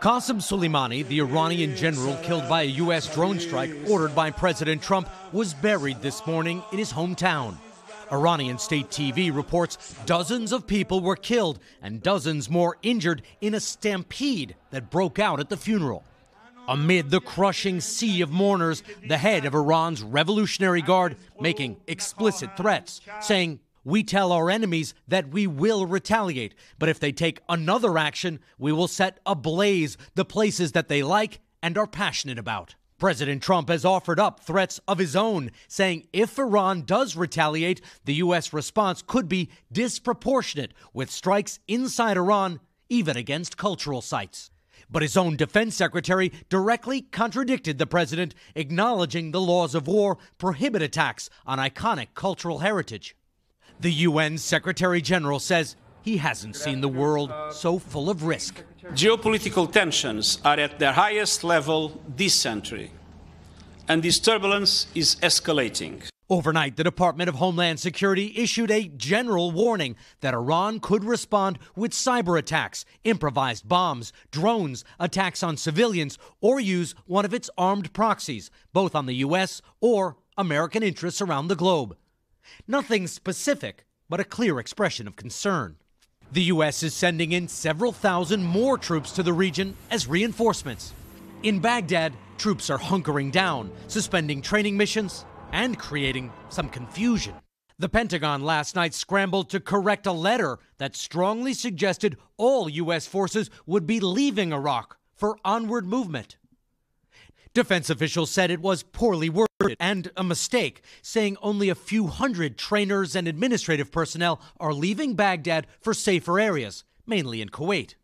Qasem Soleimani, the Iranian general killed by a U.S. drone strike ordered by President Trump, was buried this morning in his hometown. Iranian state TV reports dozens of people were killed and dozens more injured in a stampede that broke out at the funeral. Amid the crushing sea of mourners, the head of Iran's Revolutionary Guard making explicit threats, saying, "We tell our enemies that we will retaliate, but if they take another action, we will set ablaze the places that they like and are passionate about." President Trump has offered up threats of his own, saying if Iran does retaliate, the U.S. response could be disproportionate, with strikes inside Iran, even against cultural sites. But his own defense secretary directly contradicted the president, acknowledging the laws of war prohibit attacks on iconic cultural heritage. The UN Secretary General says he hasn't seen the world so full of risk. Geopolitical tensions are at their highest level this century, and this turbulence is escalating. Overnight, the Department of Homeland Security issued a general warning that Iran could respond with cyber attacks, improvised bombs, drones, attacks on civilians, or use one of its armed proxies, both on the U.S. or American interests around the globe. Nothing specific, but a clear expression of concern. The U.S. is sending in several thousand more troops to the region as reinforcements. In Baghdad, troops are hunkering down, suspending training missions, and creating some confusion. The Pentagon last night scrambled to correct a letter that strongly suggested all U.S. forces would be leaving Iraq for onward movement. Defense officials said it was poorly worded and a mistake, saying only a few hundred trainers and administrative personnel are leaving Baghdad for safer areas, mainly in Kuwait.